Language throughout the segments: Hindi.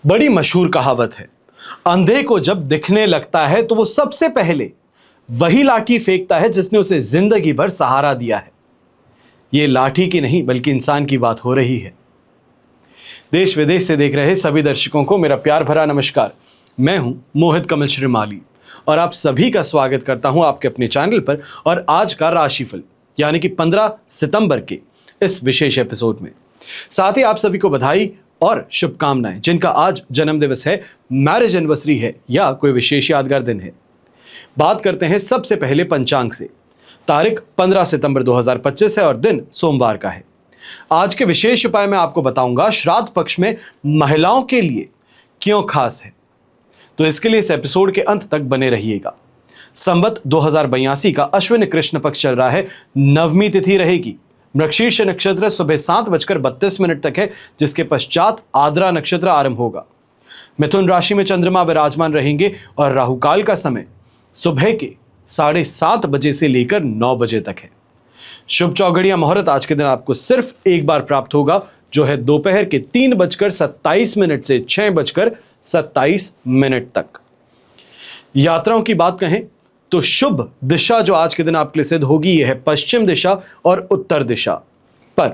बड़ी मशहूर कहावत है, अंधे को जब दिखने लगता है तो वो सबसे पहले वही लाठी फेंकता है जिसने उसे जिंदगी भर सहारा दिया है। ये लाठी की नहीं बल्कि इंसान की बात हो रही है। देश विदेश से देख रहे सभी दर्शकों को मेरा प्यार भरा नमस्कार। मैं हूं मोहित कमल श्रीमाली और आप सभी का स्वागत करता हूं आपके अपने चैनल पर और आज का राशिफल यानी कि 15 सितंबर के इस विशेष एपिसोड में। साथ ही आप सभी को बधाई और शुभकामनाएं जिनका आज जन्म दिवस है, मैरिज एनिवर्सरी है या कोई विशेष यादगार दिन है। बात करते हैं सबसे पहले पंचांग से। तारीख 15 सितंबर 2025 है और दिन सोमवार का है। आज के विशेष उपाय मैं आपको बताऊंगा श्राद्ध पक्ष में महिलाओं के लिए क्यों खास है, तो इसके लिए इस एपिसोड के अंत तक बने रहिएगा। संवत 2082 का अश्विन कृष्ण पक्ष चल रहा है। नवमी तिथि रहेगी। मृगशीर्ष नक्षत्र सुबह 7:32 तक है, जिसके पश्चात आद्रा नक्षत्र आरंभ होगा। मिथुन राशि में चंद्रमा विराजमान रहेंगे और राहुकाल का समय सुबह के 7:30 बजे से लेकर 9 बजे तक है। शुभ चौघड़िया मुहूर्त आज के दिन आपको सिर्फ एक बार प्राप्त होगा, जो है दोपहर के 3:27 से 6:27 तक। यात्राओं की बात कहें तो शुभ दिशा जो आज के दिन आपके लिए सिद्ध होगी यह है पश्चिम दिशा और उत्तर दिशा। पर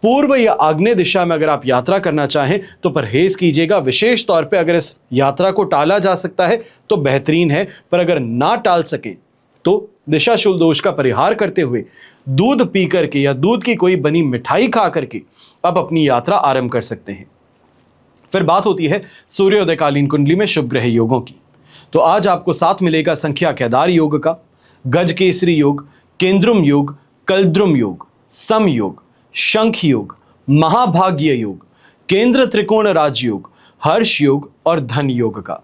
पूर्व या आग्नेय दिशा में अगर आप यात्रा करना चाहें तो परहेज कीजिएगा। विशेष तौर पे अगर इस यात्रा को टाला जा सकता है तो बेहतरीन है, पर अगर ना टाल सकें तो दिशाशूल दोष का परिहार करते हुए दूध पी करके या दूध की कोई बनी मिठाई खा करके आप अपनी यात्रा आरंभ कर सकते हैं। फिर बात होती है सूर्योदयकालीन कुंडली में शुभ ग्रह योगों की। तो आज आपको साथ मिलेगा संख्या केदार योग का, गज केसरी योग, केंद्रुम योग, कलद्रुम योग, सम योग, शंख योग, महाभाग्य योग, केंद्र त्रिकोण राजयोग, हर्ष योग और धन योग का।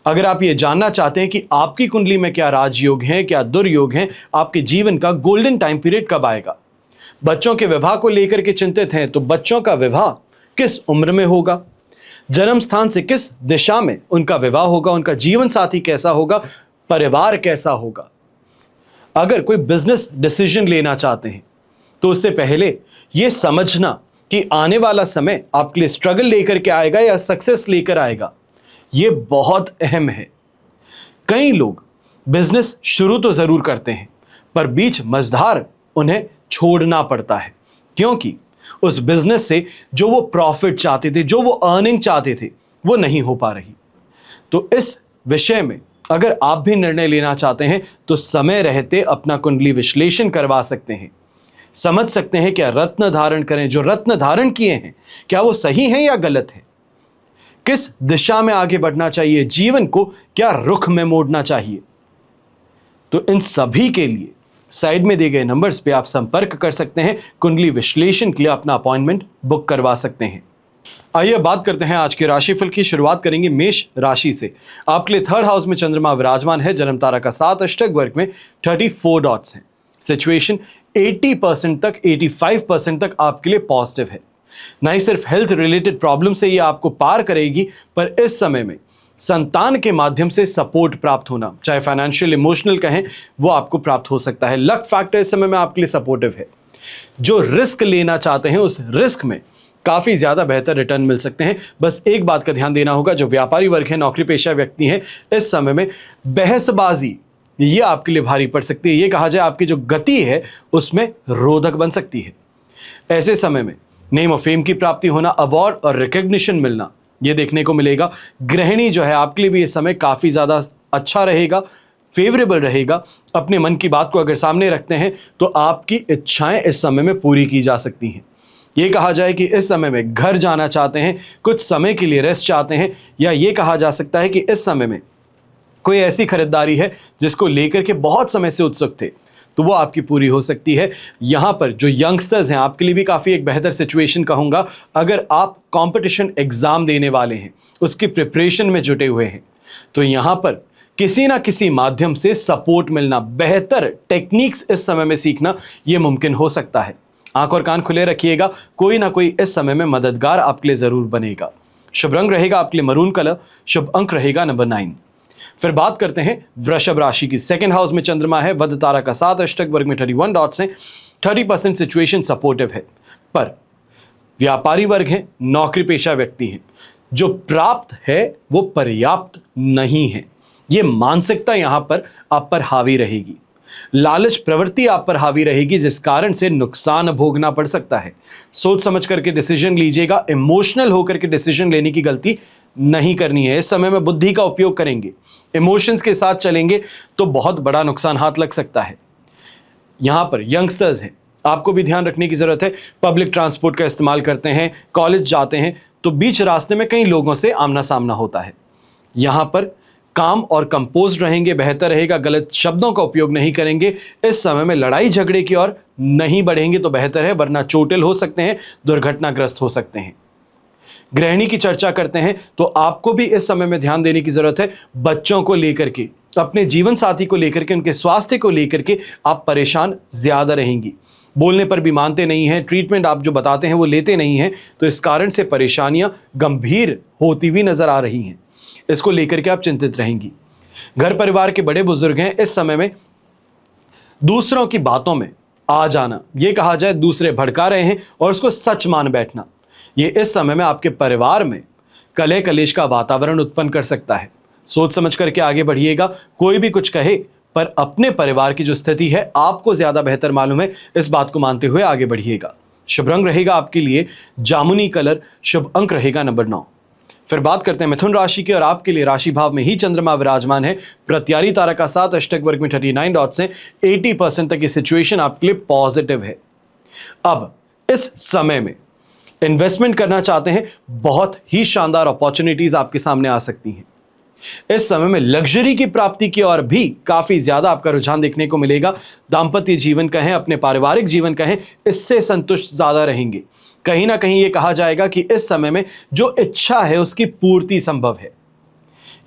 अगर आप ये जानना चाहते हैं कि आपकी कुंडली में क्या राजयोग हैं, क्या दुर्योग हैं, आपके जीवन का गोल्डन टाइम पीरियड कब आएगा, बच्चों के विवाह को लेकर के चिंतित हैं तो बच्चों का विवाह किस उम्र में होगा, जन्म स्थान से किस दिशा में उनका विवाह होगा, उनका जीवन साथी कैसा होगा, परिवार कैसा होगा। अगर कोई बिजनेस डिसीजन लेना चाहते हैं तो उससे पहले यह समझना कि आने वाला समय आपके लिए स्ट्रगल लेकर के आएगा या सक्सेस लेकर आएगा, यह बहुत अहम है। कई लोग बिजनेस शुरू तो जरूर करते हैं पर बीच मझधार उन्हें छोड़ना पड़ता है, क्योंकि उस बिजनेस से जो वो प्रॉफिट चाहते थे, जो वो अर्निंग चाहते थे, वो नहीं हो पा रही। तो इस विषय में अगर आप भी निर्णय लेना चाहते हैं तो समय रहते अपना कुंडली विश्लेषण करवा सकते हैं, समझ सकते हैं क्या रत्न धारण करें, जो रत्न धारण किए हैं क्या वो सही हैं या गलत है, किस दिशा में आगे बढ़ना चाहिए, जीवन को क्या रुख में मोड़ना चाहिए। तो इन सभी के लिए साइड में दिए गए नंबर्स पे आप संपर्क कर सकते हैं। कुंडली विश्लेषण के लिए अपना अपॉइंटमेंट बुक करवा सकते हैं। आइए बात करते हैं आज के राशिफल की। शुरुआत करेंगे मेष राशि से। आपके लिए 3rd हाउस में चंद्रमा विराजमान है। जन्म तारा का 7 अष्टक वर्ग में 34 डॉट्स हैं। सिचुएशन 80% तक 85% तक आपके लिए पॉजिटिव है। ना ही सिर्फ हेल्थ रिलेटेड प्रॉब्लम से ये आपको पार करेगी, पर इस समय में संतान के माध्यम से सपोर्ट प्राप्त होना, चाहे फाइनेंशियल इमोशनल कहें, वो आपको प्राप्त हो सकता है। लक फैक्टर इस समय में आपके लिए सपोर्टिव है। जो रिस्क लेना चाहते हैं उस रिस्क में काफी ज्यादा बेहतर रिटर्न मिल सकते हैं। बस एक बात का ध्यान देना होगा, जो व्यापारी वर्ग है, नौकरी पेशा व्यक्ति हैं, इस समय में बहसबाजी ये आपके लिए भारी पड़ सकती है। ये कहा जाए आपकी जो गति है उसमें रोधक बन सकती है। ऐसे समय में नेम और फेम की प्राप्ति होना, अवार्ड और रिकग्निशन मिलना, ये देखने को मिलेगा। गृहिणी जो है आपके लिए भी ये समय काफी ज्यादा अच्छा रहेगा, फेवरेबल रहेगा। अपने मन की बात को अगर सामने रखते हैं तो आपकी इच्छाएं इस समय में पूरी की जा सकती हैं। ये कहा जाए कि इस समय में घर जाना चाहते हैं, कुछ समय के लिए रेस्ट चाहते हैं, या ये कहा जा सकता है कि इस समय में कोई ऐसी खरीदारी है जिसको लेकर के बहुत समय से उत्सुक थे, तो वो आपकी पूरी हो सकती है। यहाँ पर जो यंगस्टर्स हैं आपके लिए भी काफ़ी एक बेहतर सिचुएशन कहूँगा। अगर आप कंपटीशन एग्ज़ाम देने वाले हैं, उसकी प्रिपरेशन में जुटे हुए हैं, तो यहाँ पर किसी ना किसी माध्यम से सपोर्ट मिलना, बेहतर टेक्निक्स इस समय में सीखना, ये मुमकिन हो सकता है। आंख और कान खुले रखिएगा, कोई ना कोई इस समय में मददगार आपके लिए ज़रूर बनेगा। शुभ रंग रहेगा आपके लिए मरून कलर, शुभ अंक रहेगा नंबर 9। फिर बात करते हैं वृषभ राशि की। 2nd हाउस में चंद्रमा है। वध तारा का 7 अष्टक वर्ग में 31 डॉट्स हैं। 30% सिचुएशन सपोर्टिव है, पर व्यापारी वर्ग हैं, नौकरी पेशा व्यक्ति हैं, जो प्राप्त है वो पर्याप्त नहीं है। ये मानसिकता यहां पर आप पर हावी रहेगी। लालच प्रवृत्ति आप पर हावी रहेगी, जिस कारण से नुकसान भोगना पड़ सकता है। सोच समझ करके डिसीजन लीजिएगा। इमोशनल होकर के डिसीजन लेने की गलती नहीं करनी है। इस समय में बुद्धि का उपयोग करेंगे, इमोशंस के साथ चलेंगे तो बहुत बड़ा नुकसान हाथ लग सकता है। यहां पर यंगस्टर्स हैं, आपको भी ध्यान रखने की जरूरत है। पब्लिक ट्रांसपोर्ट का इस्तेमाल करते हैं, कॉलेज जाते हैं, तो बीच रास्ते में कई लोगों से आमना सामना होता है। यहां पर काम और कंपोज्ड रहेंगे, बेहतर रहेगा। गलत शब्दों का उपयोग नहीं करेंगे। इस समय में लड़ाई झगड़े की ओर नहीं बढ़ेंगे तो बेहतर है, वरना चोटिल हो सकते हैं, दुर्घटनाग्रस्त हो सकते हैं। गृहिणी की चर्चा करते हैं तो आपको भी इस समय में ध्यान देने की जरूरत है। बच्चों को लेकर के, अपने जीवन साथी को लेकर के, उनके स्वास्थ्य को लेकर के आप परेशान ज्यादा रहेंगी। बोलने पर भी मानते नहीं हैं, ट्रीटमेंट आप जो बताते हैं वो लेते नहीं हैं, तो इस कारण से परेशानियां गंभीर होती हुई नजर आ रही हैं। इसको लेकर के आप चिंतित रहेंगी। घर परिवार के बड़े बुजुर्ग हैं, इस समय में दूसरों की बातों में आ जाना, ये कहा जाए दूसरे भड़का रहे हैं और उसको सच मान बैठना, ये इस समय में आपके परिवार में कलह कलेश का वातावरण उत्पन्न कर सकता है। सोच समझ करके आगे बढ़िएगा। कोई भी कुछ कहे पर अपने परिवार की जो स्थिति है आपको ज्यादा बेहतर मालूम है, इस बात को मानते हुए आगे बढ़िएगा। शुभ रंग रहेगा आपके लिए जामुनी कलर, शुभ अंक रहेगा नंबर 9। फिर बात करते हैं मिथुन राशि की, और आपके लिए राशि भाव में ही चंद्रमा विराजमान है। प्रत्यारी तारा का 7, अष्टक वर्ग में 39 डॉट्स हैं। 80% तक की सिचुएशन आपके लिए पॉजिटिव है। अब इस समय में इन्वेस्टमेंट करना चाहते हैं, बहुत ही शानदार अपॉर्चुनिटीज आपके सामने आ सकती हैं। इस समय में लग्जरी की प्राप्ति की ओर भी काफी ज्यादा आपका रुझान देखने को मिलेगा। दाम्पत्य जीवन कहें, अपने पारिवारिक जीवन कहें, इससे संतुष्ट ज्यादा रहेंगे। कहीं ना कहीं यह कहा जाएगा कि इस समय में जो इच्छा है उसकी पूर्ति संभव है।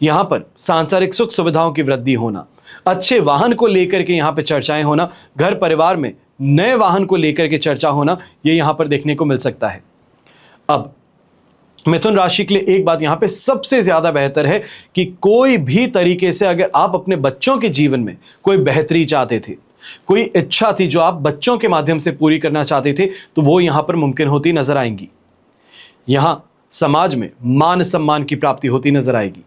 यहां पर सांसारिक सुख सुविधाओं की वृद्धि होना, अच्छे वाहन को लेकर के यहां पर चर्चाएं होना, घर परिवार में नए वाहन को लेकर के चर्चा होना, यह यहां पर देखने को मिल सकता है। अब मिथुन राशि के लिए एक बात यहां पे सबसे ज्यादा बेहतर है कि कोई भी तरीके से अगर आप अपने बच्चों के जीवन में कोई बेहतरी चाहते थे, कोई इच्छा थी जो आप बच्चों के माध्यम से पूरी करना चाहते थे, तो वो यहां पर मुमकिन होती नजर आएंगी। यहां समाज में मान सम्मान की प्राप्ति होती नजर आएगी।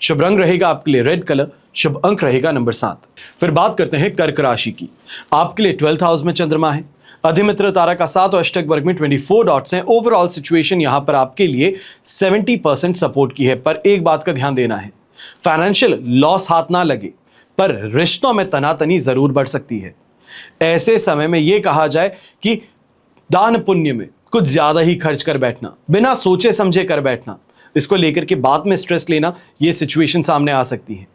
शुभ रंग रहेगा आपके लिए रेड कलर, शुभ अंक रहेगा नंबर 7। फिर बात करते हैं कर्क राशि की। आपके लिए 12th हाउस में चंद्रमा है। अधिमित्र तारा का 7 और अष्टक वर्ग में 24 डॉट्स हैं। ओवरऑल सिचुएशन यहां पर आपके लिए 70% सपोर्ट की है, पर एक बात का ध्यान देना है, फाइनेंशियल लॉस हाथ ना लगे, पर रिश्तों में तनातनी जरूर बढ़ सकती है। ऐसे समय में यह कहा जाए कि दान पुण्य में कुछ ज्यादा ही खर्च कर बैठना, बिना सोचे समझे कर बैठना, इसको लेकर के बाद में स्ट्रेस लेना, यह सिचुएशन सामने आ सकती है।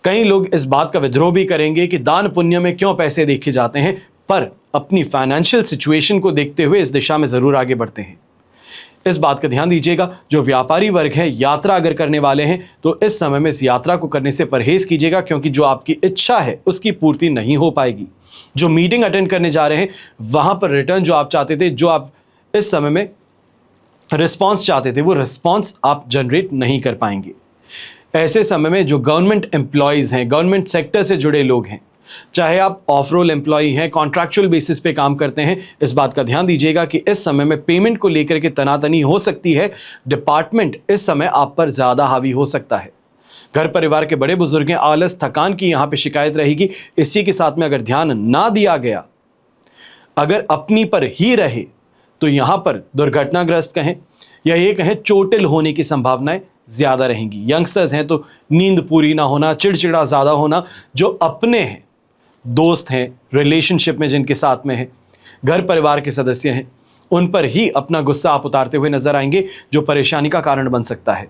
कई लोग इस बात का विद्रोह भी करेंगे कि दान पुण्य में क्यों पैसे देखे जाते हैं, पर अपनी फाइनेंशियल सिचुएशन को देखते हुए इस दिशा में जरूर आगे बढ़ते हैं। इस बात का ध्यान दीजिएगा। जो व्यापारी वर्ग है, यात्रा अगर करने वाले हैं तो इस समय में इस यात्रा को करने से परहेज कीजिएगा, क्योंकि जो आपकी इच्छा है उसकी पूर्ति नहीं हो पाएगी। जो मीटिंग अटेंड करने जा रहे हैं वहां पर रिटर्न जो आप चाहते थे, जो आप इस समय में रिस्पॉन्स चाहते थे, वो रिस्पॉन्स आप जनरेट नहीं कर पाएंगे। ऐसे समय में जो गवर्नमेंट एम्प्लॉयज हैं, गवर्नमेंट सेक्टर से जुड़े लोग हैं, चाहे आप ऑफ रोल एम्प्लॉय हैं, कॉन्ट्रैक्चुअल बेसिस पे काम करते हैं, इस बात का ध्यान दीजिएगा कि इस समय में पेमेंट को लेकर के तनातनी हो सकती है। डिपार्टमेंट इस समय आप पर ज्यादा हावी हो सकता है। घर परिवार के बड़े बुजुर्ग हैं, आलस थकान की यहां पे शिकायत रहेगी। इसी के साथ में अगर ध्यान ना दिया गया, अगर अपनी पर ही रहे, तो यहां पर दुर्घटनाग्रस्त कहें या ये कहें चोटिल होने की संभावनाएं ज्यादा रहेंगी। यंगस्टर्स हैं तो नींद पूरी ना होना, चिड़चिड़ा ज्यादा होना, जो अपने हैं, दोस्त हैं, रिलेशनशिप में जिनके साथ में है, घर परिवार के सदस्य हैं, उन पर ही अपना गुस्सा आप उतारते हुए नजर आएंगे, जो परेशानी का कारण बन सकता है।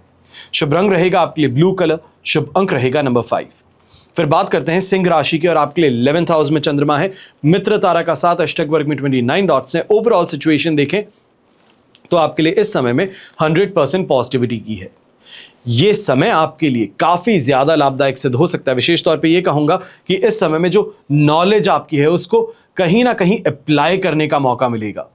शुभ रंग रहेगा आपके लिए ब्लू कलर, शुभ अंक रहेगा नंबर 5। फिर बात करते हैं सिंह राशि की, और आपके लिए 11th हाउस में चंद्रमा है। मित्र तारा का 7, अष्टक वर्ग में 29 डॉट्स हैं। ओवरऑल सिचुएशन देखें तो आपके लिए इस समय में 100% पॉजिटिविटी की है। ये समय आपके लिए काफी ज्यादा लाभदायक सिद्ध हो सकता है। विशेष तौर पे ये कहूंगा कि इस समय में जो नॉलेज आपकी है उसको कहीं ना कहीं अप्लाई करने का मौका मिलेगा।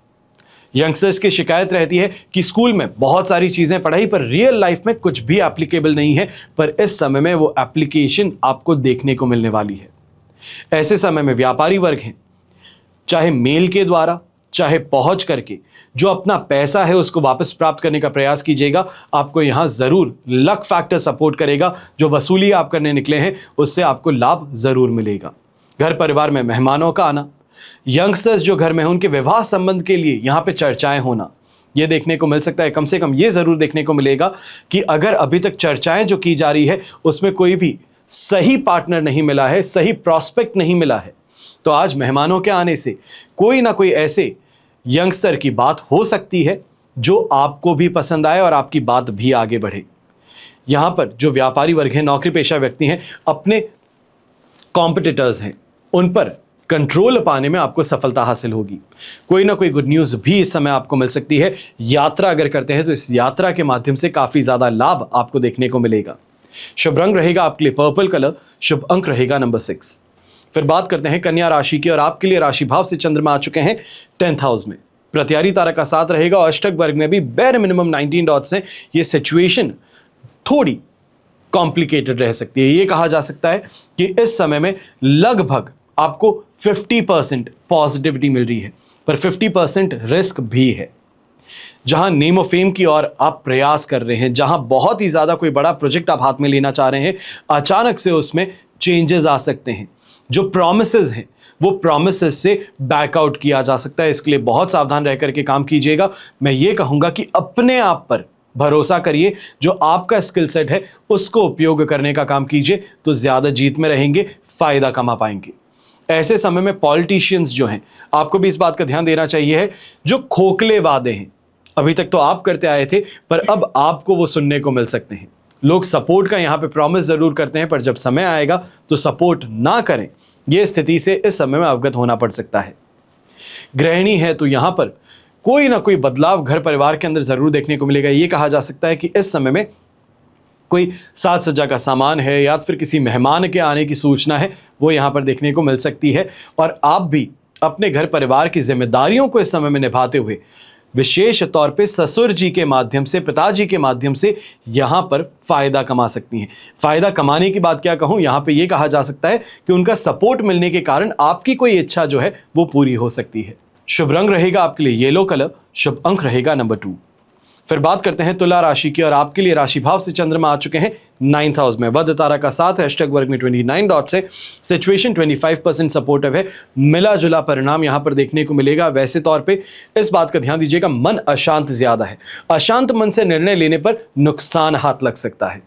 यंगस्टर्स की शिकायत रहती है कि स्कूल में बहुत सारी चीजें पढ़ाई, पर रियल लाइफ में कुछ भी एप्लीकेबल नहीं है, पर इस समय में वो एप्लीकेशन आपको देखने को मिलने वाली है। ऐसे समय में व्यापारी वर्ग हैं, चाहे मेल के द्वारा, चाहे पहुंच करके जो अपना पैसा है उसको वापस प्राप्त करने का प्रयास कीजिएगा। आपको यहां जरूर लक फैक्टर सपोर्ट करेगा। जो वसूली आप करने निकले हैं उससे आपको लाभ जरूर मिलेगा। घर परिवार में मेहमानों का आना, यंगस्टर्स जो घर में हैं उनके विवाह संबंध के लिए यहां पे चर्चाएं होना, ये देखने को मिल सकता है। कम से कम ये जरूर देखने को मिलेगा कि अगर अभी तक चर्चाएं जो की जा रही है उसमें कोई भी सही पार्टनर नहीं मिला है, सही प्रॉस्पेक्ट नहीं मिला है, तो आज मेहमानों के आने से कोई ना कोई ऐसे यंगस्टर की बात हो सकती है जो आपको भी पसंद आए और आपकी बात भी आगे बढ़े। यहां पर जो व्यापारी वर्ग है, नौकरी पेशा व्यक्ति हैं, अपने कॉम्पिटिटर्स हैं, उन पर कंट्रोल पाने में आपको सफलता हासिल होगी। कोई ना कोई गुड न्यूज भी इस समय आपको मिल सकती है। यात्रा अगर करते हैं तो इस यात्रा के माध्यम से काफी ज्यादा लाभ आपको देखने को मिलेगा। शुभ रंग रहेगा आपके लिए पर्पल कलर, शुभ अंक रहेगा नंबर 6। फिर बात करते हैं कन्या राशि की और आपके लिए राशि भाव से चंद्रमा आ चुके हैं 10th हाउस में। प्रत्यारी तारा का साथ रहेगा और अष्टक वर्ग में भी बेर मिनिमम 19 डॉट्स हैं। ये सिचुएशन थोड़ी कॉम्प्लिकेटेड रह सकती है। ये कहा जा सकता है कि इस समय में लगभग आपको 50% पॉजिटिविटी मिल रही है, पर 50% रिस्क भी है। जहां नेम ऑफ फेम की ओर आप प्रयास कर रहे हैं, जहां बहुत ही ज्यादा कोई बड़ा प्रोजेक्ट आप हाथ में लेना चाह रहे हैं, अचानक से उसमें चेंजेस आ सकते हैं। जो प्रॉमिसेस हैं वो प्रॉमिसेस से बैकआउट किया जा सकता है। इसके लिए बहुत सावधान रह करके काम कीजिएगा। मैं ये कहूंगा कि अपने आप पर भरोसा करिए, जो आपका स्किल सेट है उसको उपयोग करने का काम कीजिए, तो ज्यादा जीत में रहेंगे, फायदा कमा पाएंगे। ऐसे समय में पॉलिटिशियंस जो हैं, आपको भी इस बात का ध्यान देना चाहिए है, जो खोखले वादे हैं अभी तक तो आप करते आए थे, पर अब आपको वो सुनने को मिल सकते हैं। लोग सपोर्ट का यहां पे प्रॉमिस जरूर करते हैं, पर जब समय आएगा तो सपोर्ट ना करें, यह स्थिति से इस समय में अवगत होना पड़ सकता है। गृहिणी है तो यहां पर कोई ना कोई बदलाव घर परिवार के अंदर जरूर देखने को मिलेगा। यह कहा जा सकता है कि इस समय में कोई साज सज्जा का सामान है या फिर किसी मेहमान के आने की सूचना है, वो यहां पर देखने को मिल सकती है। और आप भी अपने घर परिवार की जिम्मेदारियों को इस समय में निभाते हुए विशेष तौर पे ससुर जी के माध्यम से, पिताजी के माध्यम से यहां पर फायदा कमा सकती हैं। फायदा कमाने की बात क्या कहूं, यहां पे ये कहा जा सकता है कि उनका सपोर्ट मिलने के कारण आपकी कोई इच्छा जो है वो पूरी हो सकती है। शुभ रंग रहेगा आपके लिए येलो कलर, शुभ अंक रहेगा नंबर 2। फिर बात करते हैं तुला राशि की और आपके लिए राशि भाव से चंद्रमा आ चुके हैं 9th हाउस में। बुध तारा का साथ है, अष्टक वर्ग में 29 डॉट्स है। सिचुएशन 25% सपोर्टिव है। मिला जुला परिणाम यहां पर देखने को मिलेगा। वैसे तौर पे इस बात का ध्यान दीजिएगा, मन अशांत ज्यादा है। अशांत मन से निर्णय लेने पर नुकसान हाथ लग सकता है।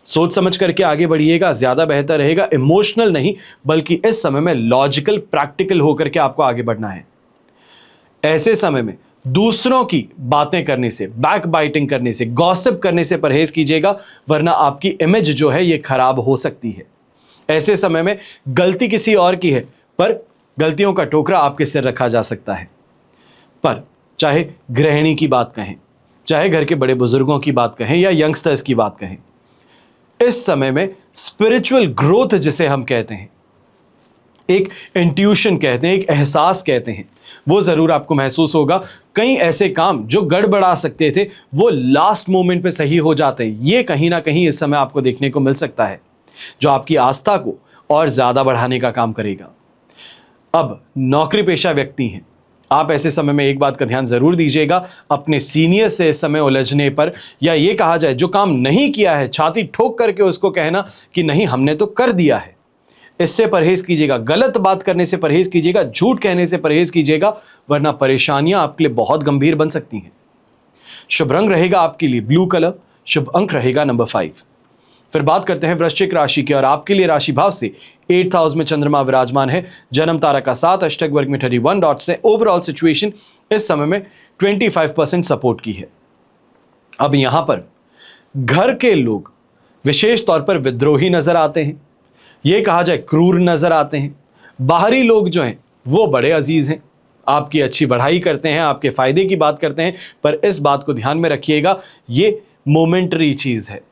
सोच समझ करके आगे बढ़िएगा, ज्यादा बेहतर रहेगा। इमोशनल नहीं, बल्कि इस समय में लॉजिकल, प्रैक्टिकल होकर के आपको आगे बढ़ना है। ऐसे समय में दूसरों की बातें करने से, बैक बाइटिंग करने से, गॉसिप करने से परहेज कीजिएगा, वरना आपकी इमेज जो है ये खराब हो सकती है। ऐसे समय में गलती किसी और की है, पर गलतियों का टोकरा आपके सिर रखा जा सकता है। पर चाहे गृहिणी की बात कहें, चाहे घर के बड़े बुजुर्गों की बात कहें या यंगस्टर्स की बात कहें, इस समय में स्पिरिचुअल ग्रोथ जिसे हम कहते हैं, एक इंट्यूशन कहते हैं, एक एहसास कहते हैं, वो जरूर आपको महसूस होगा। कई ऐसे काम जो गड़बड़ा सकते थे वो लास्ट मोमेंट पे सही हो जाते हैं। ये कहीं ना कहीं इस समय आपको देखने को मिल सकता है, जो आपकी आस्था को और ज्यादा बढ़ाने का काम करेगा। अब नौकरी पेशा व्यक्ति हैं, आप ऐसे समय में एक बात का ध्यान जरूर दीजिएगा, अपने सीनियर से इस समय उलझने पर, या ये कहा जाए जो काम नहीं किया है छाती ठोक करके उसको कहना कि नहीं हमने तो कर दिया है, इससे परहेज कीजिएगा। गलत बात करने से परहेज कीजिएगा, झूठ कहने से परहेज कीजिएगा, वरना परेशानियां आपके लिए बहुत गंभीर बन सकती हैं। शुभ रंग रहेगा आपके लिए ब्लू कलर, शुभ अंक रहेगा नंबर 5। फिर बात करते हैं वृश्चिक राशि की और आपके लिए राशि भाव से 8th हाउस में चंद्रमा विराजमान है। जन्म तारा का साथ, अष्टक वर्ग में 31 डॉट्स है। ओवरऑल सिचुएशन इस समय में 25% सपोर्ट की है। अब यहां पर घर के लोग विशेष तौर पर विद्रोही नजर आते हैं, ये कहा जाए क्रूर नजर आते हैं। बाहरी लोग जो हैं वो बड़े अजीज हैं, आपकी अच्छी बढ़ाई करते हैं, आपके फायदे की बात करते हैं, पर इस बात को ध्यान में रखिएगा, ये मोमेंटरी चीज है,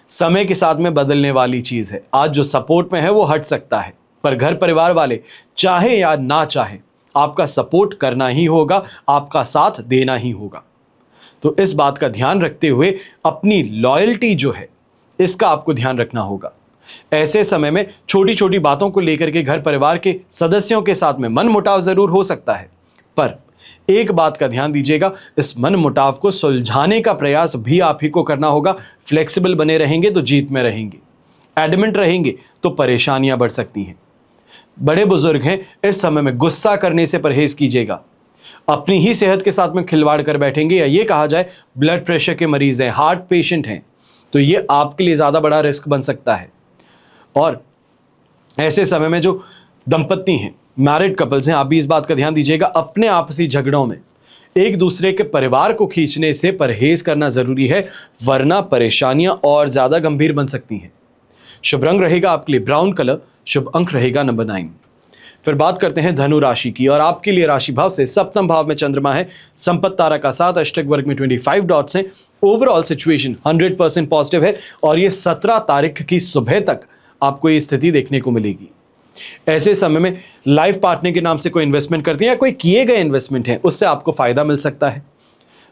समय के साथ में बदलने वाली चीज है। आज जो सपोर्ट में है वो हट सकता है, पर घर परिवार वाले चाहे या ना चाहे आपका सपोर्ट करना ही होगा, आपका साथ देना ही होगा। तो इस बात का ध्यान रखते हुए अपनी लॉयल्टी जो है इसका आपको ध्यान रखना होगा। ऐसे समय में छोटी छोटी बातों को लेकर के घर परिवार के सदस्यों के साथ में मनमुटाव जरूर हो सकता है, पर एक बात का ध्यान दीजिएगा, इस मन मुटाव को सुलझाने का प्रयास भी आप ही को करना होगा। फ्लेक्सिबल बने रहेंगे तो जीत में रहेंगे, एडमेंट रहेंगे तो परेशानियां बढ़ सकती हैं। बड़े बुजुर्ग हैं, इस समय में गुस्सा करने से परहेज कीजिएगा। अपनी ही सेहत के साथ में खिलवाड़ कर बैठेंगे, या ये कहा जाए ब्लड प्रेशर के मरीज हैं, हार्ट पेशेंट हैं, तो ये आपके लिए ज्यादा बड़ा रिस्क बन सकता है। और ऐसे समय में जो दंपत्ति हैं, मैरिड कपल्स हैं, आप भी इस बात का ध्यान दीजिएगा, अपने आपसी झगड़ों में एक दूसरे के परिवार को खींचने से परहेज करना जरूरी है, वरना परेशानियां और ज्यादा गंभीर बन सकती हैं। शुभ रंग रहेगा आपके लिए ब्राउन कलर, शुभ अंक रहेगा नंबर 9। फिर बात करते हैं धनु राशि की, और आपके लिए राशि भाव से सप्तम भाव में चंद्रमा है, संपत्ति तारा का 7, अष्टक वर्ग में 25 डॉट्स हैं। ओवरऑल सिचुएशन 100% पॉजिटिव है, और ये 17 तारीख की सुबह तक आपको ये स्थिति देखने को मिलेगी। ऐसे समय में लाइफ पार्टनर के नाम से कोई इन्वेस्टमेंट करते हैं या कोई किए गए इन्वेस्टमेंट है, उससे आपको फायदा मिल सकता है।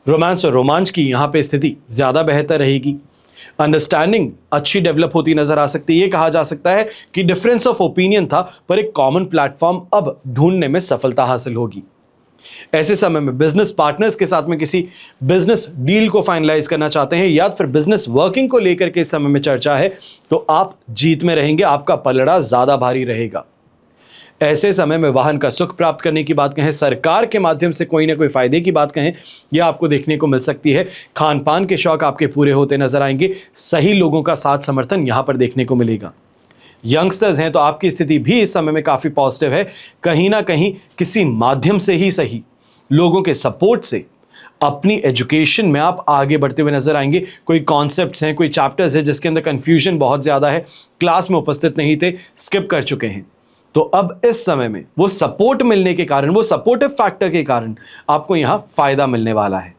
रोमांस और रोमांच की यहां पे स्थिति ज्यादा बेहतर रहेगी। अंडरस्टैंडिंग अच्छी डेवलप होती नजर आ सकती है। ये कहा जा सकता है कि डिफरेंस ऑफ ओपिनियन था, पर एक कॉमन प्लेटफॉर्म अब ढूंढने में सफलता हासिल होगी। ऐसे समय में बिजनेस पार्टनर्स के साथ में किसी बिजनेस डील को फाइनलाइज करना चाहते हैं, या फिर बिजनेस वर्किंग को लेकर के इस समय में चर्चा है, तो आप जीत में रहेंगे, आपका पलड़ा ज्यादा भारी रहेगा। ऐसे समय में वाहन का सुख प्राप्त करने की बात कहें, सरकार के माध्यम से कोई ना कोई फायदे की बात कहें, यह आपको देखने को मिल सकती है। खान पान के शौक आपके पूरे होते नजर आएंगे। सही लोगों का साथ समर्थन यहां पर देखने को मिलेगा। यंगस्टर्स हैं तो आपकी स्थिति भी इस समय में काफी पॉजिटिव है। कहीं ना कहीं किसी माध्यम से ही सही, लोगों के सपोर्ट से अपनी एजुकेशन में आप आगे बढ़ते हुए नजर आएंगे। कोई कॉन्सेप्ट्स हैं, कोई चैप्टर्स है जिसके अंदर कंफ्यूजन बहुत ज्यादा है, क्लास में उपस्थित नहीं थे, स्किप कर चुके हैं, तो अब इस समय में वो सपोर्ट मिलने के कारण, वो सपोर्टिव फैक्टर के कारण आपको यहां फायदा मिलने वाला है।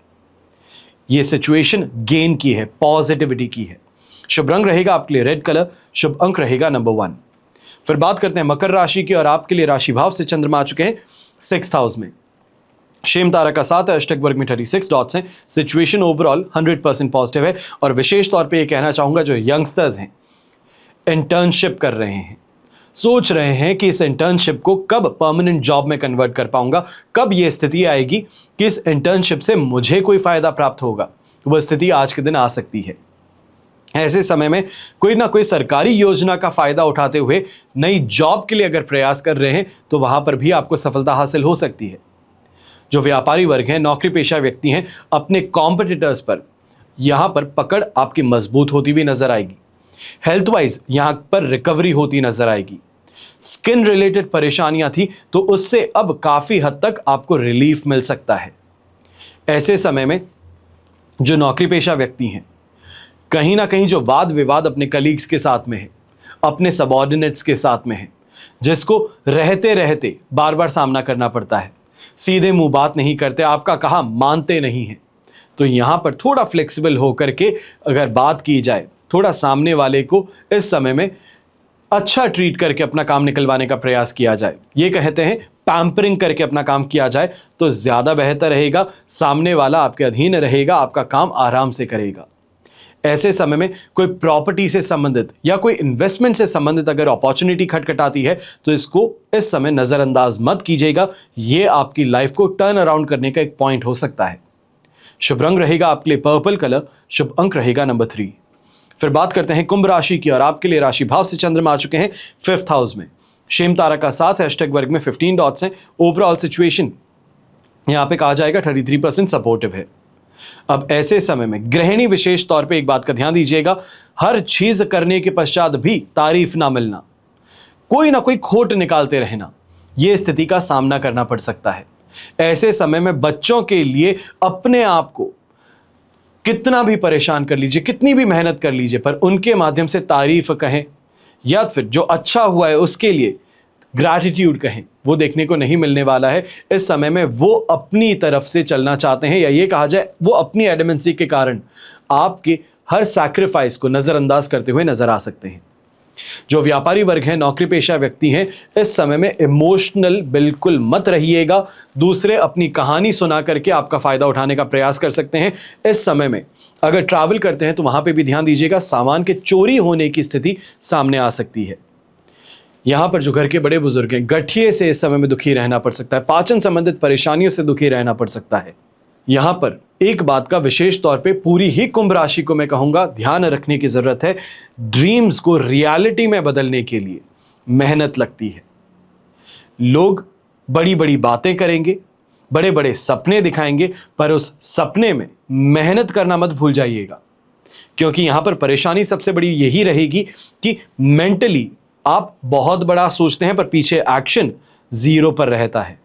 ये सिचुएशन गेन की है, पॉजिटिविटी की है। शुभ रंग रहेगा आपके लिए रेड कलर, शुभ अंक रहेगा नंबर 1। फिर बात करते हैं मकर राशि की, और आपके लिए राशि भाव से चंद्रमा आ चुके हैं 6th हाउस में। शेम तारा का 7 है, अष्टक वर्ग में 36 डॉट्स हैं। सिचुएशन ओवरऑल 100% पॉजिटिव है, और विशेष तौर पे ये कहना चाहूंगा, जो यंगस्टर्स हैं, इंटर्नशिप कर रहे हैं, सोच रहे हैं कि इस इंटर्नशिप को कब परमानेंट जॉब में कन्वर्ट कर पाऊंगा, कब यह स्थिति आएगी कि इस इंटर्नशिप से मुझे कोई फायदा प्राप्त होगा, वह स्थिति आज के दिन आ सकती है। ऐसे समय में कोई ना कोई सरकारी योजना का फायदा उठाते हुए नई जॉब के लिए अगर प्रयास कर रहे हैं, तो वहां पर भी आपको सफलता हासिल हो सकती है। जो व्यापारी वर्ग हैं, नौकरी पेशा व्यक्ति हैं, अपने कॉम्पिटिटर्स पर यहां पर पकड़ आपकी मजबूत होती हुई नजर आएगी। हेल्थ वाइज यहां पर रिकवरी होती नजर आएगी। स्किन रिलेटेड परेशानियां थी तो उससे अब काफी हद तक आपको रिलीफ मिल सकता है। ऐसे समय में जो नौकरी पेशा व्यक्ति हैं, कहीं ना कहीं जो वाद विवाद अपने कलीग्स के साथ में है, अपने सबऑर्डिनेट्स के साथ में है, जिसको रहते रहते बार बार सामना करना पड़ता है, सीधे मुंह बात नहीं करते, आपका कहा मानते नहीं हैं, तो यहां पर थोड़ा फ्लेक्सिबल होकर के अगर बात की जाए, थोड़ा सामने वाले को इस समय में अच्छा ट्रीट करके अपना काम निकलवाने का प्रयास किया जाए, ये कहते हैं पैम्परिंग करके अपना काम किया जाए, तो ज्यादा बेहतर रहेगा। सामने वाला आपके अधीन रहेगा, आपका काम आराम से करेगा। ऐसे समय में कोई प्रॉपर्टी से संबंधित या कोई इन्वेस्टमेंट से संबंधित अगर अपॉर्चुनिटी खटखटाती है, तो इसको इस समय नजरअंदाज मत कीजिएगा। यह आपकी लाइफ को टर्न अराउंड करने का एक पॉइंट हो सकता है। शुभ रंग रहेगा आपके लिए पर्पल कलर, शुभ अंक रहेगा नंबर 3। फिर बात करते हैं कुंभ राशि की, और आपके लिए राशि भाव से चंद्रमा आ चुके हैं 5th हाउस में। शेम तारा का 7 है, अष्टक वर्ग में 15 डॉट्स हैं। ओवरऑल सिचुएशन यहां पे कहा जाएगा 33% सपोर्टिव है। अब ऐसे समय में गृहिणी विशेष तौर पे एक बात का ध्यान दीजिएगा, हर चीज करने के पश्चात भी तारीफ ना मिलना, कोई ना कोई खोट निकालते रहना, यह स्थिति का सामना करना पड़ सकता है। ऐसे समय में बच्चों के लिए अपने आप को कितना भी परेशान कर लीजिए, कितनी भी मेहनत कर लीजिए, पर उनके माध्यम से तारीफ कहें या फिर जो अच्छा हुआ है उसके लिए ग्रैटिट्यूड कहें, वो देखने को नहीं मिलने वाला है। इस समय में वो अपनी तरफ से चलना चाहते हैं, या ये कहा जाए वो अपनी एडमेंसी के कारण आपके हर सैक्रिफाइस को नजरअंदाज करते हुए नजर आ सकते हैं। जो व्यापारी वर्ग है, नौकरी पेशा व्यक्ति हैं, इस समय में इमोशनल बिल्कुल मत रहिएगा। दूसरे अपनी कहानी सुना करके आपका फायदा उठाने का प्रयास कर सकते हैं। इस समय में अगर ट्रैवल करते हैं तो वहां पे भी ध्यान दीजिएगा, सामान के चोरी होने की स्थिति सामने आ सकती है। यहां पर जो घर के बड़े बुजुर्ग हैं, गठिए से इस समय में दुखी रहना पड़ सकता है, पाचन संबंधित परेशानियों से दुखी रहना पड़ सकता है। यहां पर एक बात का विशेष तौर पे पूरी ही कुंभ राशि को मैं कहूंगा ध्यान रखने की जरूरत है। ड्रीम्स को रियलिटी में बदलने के लिए मेहनत लगती है। लोग बड़ी बड़ी बातें करेंगे, बड़े बड़े सपने दिखाएंगे, पर उस सपने में मेहनत करना मत भूल जाइएगा, क्योंकि यहां पर परेशानी सबसे बड़ी यही रहेगी कि मेंटली आप बहुत बड़ा सोचते हैं पर पीछे एक्शन जीरो पर रहता है।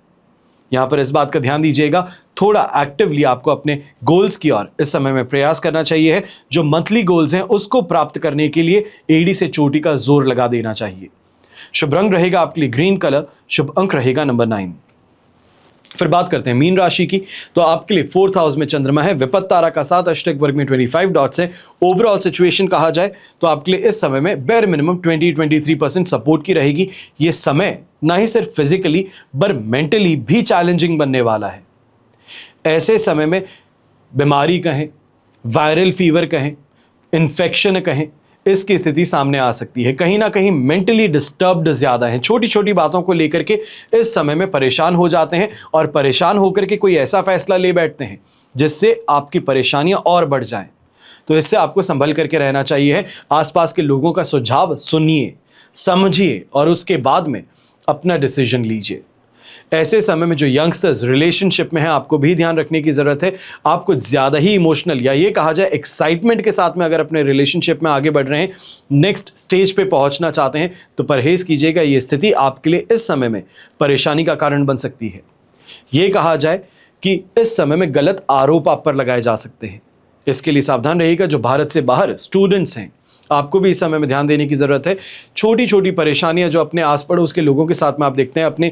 यहां पर इस बात का ध्यान दीजिएगा, थोड़ा एक्टिवली आपको अपने गोल्स की ओर इस समय में प्रयास करना चाहिए है। जो मंथली गोल्स हैं उसको प्राप्त करने के लिए एड़ी से चोटी का जोर लगा देना चाहिए। शुभ रंग रहेगा आपके लिए ग्रीन कलर, शुभ अंक रहेगा नंबर 9। फिर बात करते हैं मीन राशि की। तो आपके लिए 4th हाउस में चंद्रमा है, विपत्त तारा का साथ, अष्टक वर्ग में 25 डॉट्स है। ओवरऑल सिचुएशन कहा जाए तो आपके लिए इस समय में बेयर मिनिमम 20-23% सपोर्ट की रहेगी। ये समय ना ही सिर्फ फिजिकली पर मेंटली भी चैलेंजिंग बनने वाला है। ऐसे समय में बीमारी कहें, वायरल फीवर कहें, इन्फेक्शन कहें, इसकी स्थिति सामने आ सकती है। कहीं ना कहीं मेंटली डिस्टर्ब्ड ज्यादा है, छोटी छोटी बातों को लेकर के इस समय में परेशान हो जाते हैं और परेशान होकर के कोई ऐसा फैसला ले बैठते हैं जिससे आपकी परेशानियां और बढ़ जाएं। तो इससे आपको संभल करके रहना चाहिए है। आसपास के लोगों का सुझाव सुनिए, समझिए और उसके बाद में अपना डिसीजन लीजिए। ऐसे समय में जो यंगस्टर्स रिलेशनशिप में हैं, आपको भी ध्यान रखने की जरूरत है। आप कुछ ज्यादा ही इमोशनल या ये कहा जाए एक्साइटमेंट के साथ में अगर अपने रिलेशनशिप में आगे बढ़ रहे हैं, नेक्स्ट स्टेज पे पहुंचना चाहते हैं, तो परहेज कीजिएगा। ये स्थिति आपके लिए इस समय में परेशानी का कारण बन सकती है। ये कहा जाए कि इस समय में गलत आरोप आप पर लगाए जा सकते हैं। इसके लिए सावधान रहिएगा। जो भारत से बाहर स्टूडेंट्स हैं, आपको भी इस समय में ध्यान देने की जरूरत है। छोटी छोटी परेशानियां जो अपने आस पड़ोस के लोगों के साथ में आप देखते हैं, अपने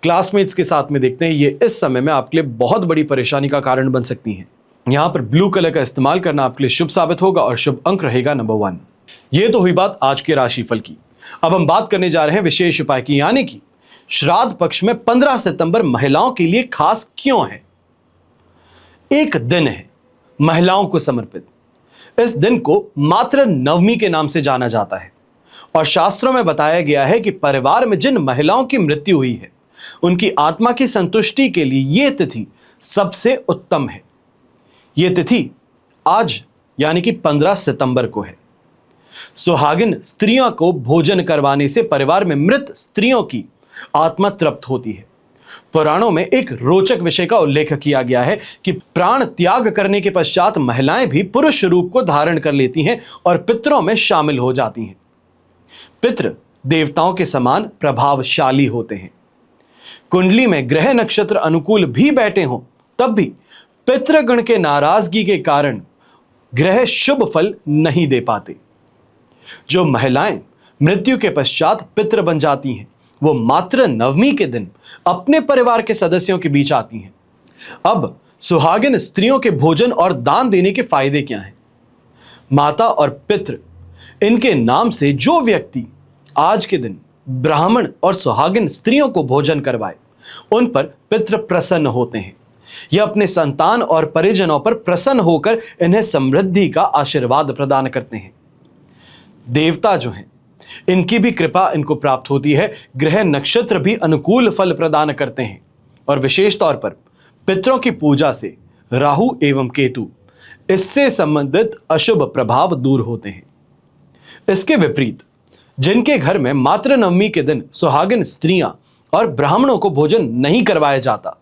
क्लासमेट्स के साथ में देखते हैं, ये इस समय में आपके लिए बहुत बड़ी परेशानी का कारण बन सकती हैं। यहां पर ब्लू कलर का इस्तेमाल करना आपके लिए शुभ साबित होगा और शुभ अंक रहेगा नंबर 1। ये तो हुई बात आज के राशिफल की। अब हम बात करने जा रहे हैं विशेष उपाय की, यानी कि श्राद्ध पक्ष में 15 सितंबर महिलाओं के लिए खास क्यों है। एक दिन है महिलाओं को समर्पित। इस दिन को मातृ नवमी के नाम से जाना जाता है और शास्त्रों में बताया गया है कि परिवार में जिन महिलाओं की मृत्यु हुई है उनकी आत्मा की संतुष्टि के लिए यह तिथि सबसे उत्तम है। यह तिथि आज यानी कि 15 सितंबर को है। सुहागिन स्त्रियों को भोजन करवाने से परिवार में मृत स्त्रियों की आत्मा तृप्त होती है। पुराणों में एक रोचक विषय का उल्लेख किया गया है कि प्राण त्याग करने के पश्चात महिलाएं भी पुरुष रूप को धारण कर लेती हैं और पितरों में शामिल हो जाती हैं। पितृ देवताओं के समान प्रभावशाली होते हैं। कुंडली में ग्रह नक्षत्र अनुकूल भी बैठे हों तब भी पितृगण के नाराजगी के कारण ग्रह शुभ फल नहीं दे पाते। जो महिलाएं मृत्यु के पश्चात पितृ बन जाती हैं, वो मातृ नवमी के दिन अपने परिवार के सदस्यों के बीच आती हैं। अब सुहागिन स्त्रियों के भोजन और दान देने के फायदे क्या हैं? माता और पितृ, इनके नाम से जो व्यक्ति आज के दिन ब्राह्मण और सुहागिन स्त्रियों को भोजन करवाए, उन पर पितृ प्रसन्न होते हैं। यह अपने संतान और परिजनों पर प्रसन्न होकर इन्हें समृद्धि का आशीर्वाद प्रदान करते हैं। देवता जो हैं, इनकी भी कृपा इनको प्राप्त होती है। ग्रह नक्षत्र भी अनुकूल फल प्रदान करते हैं और विशेष तौर पर पितरों की पूजा से राहु एवं केतु, इससे संबंधित अशुभ प्रभाव दूर होते हैं। इसके विपरीत जिनके घर में मातृ नवमी के दिन सुहागिन स्त्रियां और ब्राह्मणों को भोजन नहीं करवाया जाता,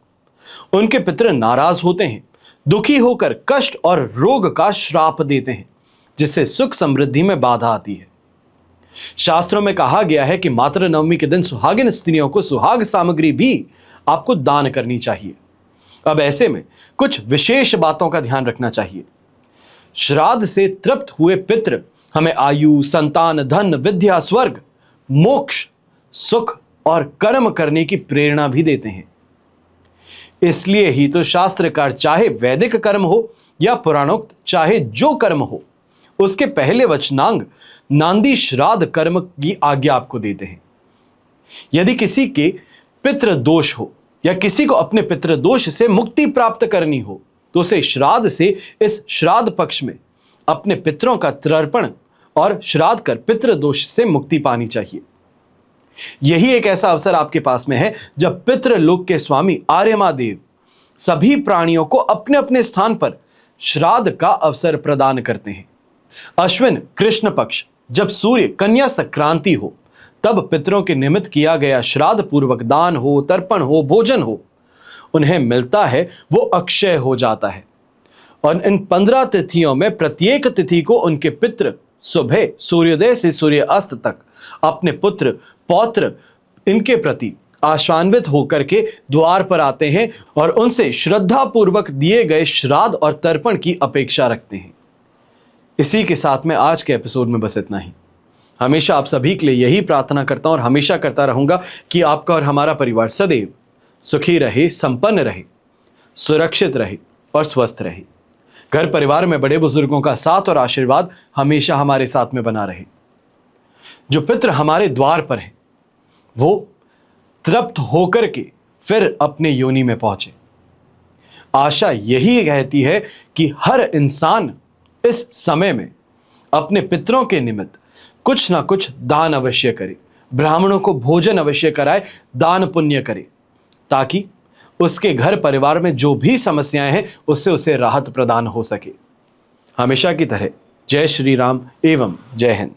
उनके पितृ नाराज होते हैं, दुखी होकर कष्ट और रोग का श्राप देते हैं, जिससे सुख समृद्धि में बाधा आती है। शास्त्रों में कहा गया है कि मातृ नवमी के दिन सुहागिन स्त्रियों को सुहाग सामग्री भी आपको दान करनी चाहिए। अब ऐसे में कुछ विशेष बातों का ध्यान रखना चाहिए। श्राद्ध से तृप्त हुए पितृ हमें आयु, संतान, धन, विद्या, स्वर्ग, मोक्ष, सुख और कर्म करने की प्रेरणा भी देते हैं। इसलिए ही तो शास्त्रकार चाहे वैदिक कर्म हो या पुराणोक्त चाहे जो कर्म हो, उसके पहले वचनांग नांदी श्राद्ध कर्म की आज्ञा आपको देते हैं। यदि किसी के पितृ दोष हो या किसी को अपने पितृ दोष से मुक्ति प्राप्त करनी हो, तो उसे श्राद्ध से इस श्राद्ध पक्ष में अपने पितरों का तर्पण और श्राद्ध कर पितृ दोष से मुक्ति पानी चाहिए। यही एक ऐसा अवसर आपके पास में है जब पितृलोक के स्वामी आर्यमादेव सभी प्राणियों को अपने अपने स्थान पर श्राद्ध का अवसर प्रदान करते हैं। अश्विन कृष्ण पक्ष जब सूर्य कन्या संक्रांति हो, तब पितरों के निमित्त किया गया श्राद्ध पूर्वक दान हो, तर्पण हो, भोजन हो, उन्हें मिलता है वो अक्षय हो जाता है। और इन 15 तिथियों में प्रत्येक तिथि को उनके पितृ सुबह सूर्योदय से सूर्य अस्त तक अपने पुत्र पौत्र इनके प्रति आशान्वित होकर के द्वार पर आते हैं और उनसे श्रद्धा पूर्वक दिए गए श्राद्ध और तर्पण की अपेक्षा रखते हैं। इसी के साथ में आज के एपिसोड में बस इतना ही। हमेशा आप सभी के लिए यही प्रार्थना करता हूं और हमेशा करता रहूंगा कि आपका और हमारा परिवार सदैव सुखी रहे, संपन्न रहे, सुरक्षित रहे और स्वस्थ रहे। घर परिवार में बड़े बुजुर्गों का साथ और आशीर्वाद हमेशा हमारे साथ में बना रहे। जो पितृ हमारे द्वार पर है वो तृप्त होकर के फिर अपने योनि में पहुंचे। आशा यही कहती है कि हर इंसान इस समय में अपने पितरों के निमित्त कुछ ना कुछ दान अवश्य करे, ब्राह्मणों को भोजन अवश्य कराए, दान पुण्य करे, ताकि उसके घर परिवार में जो भी समस्याएं हैं उससे उसे राहत प्रदान हो सके। हमेशा की तरह जय श्री राम एवं जय हिंद।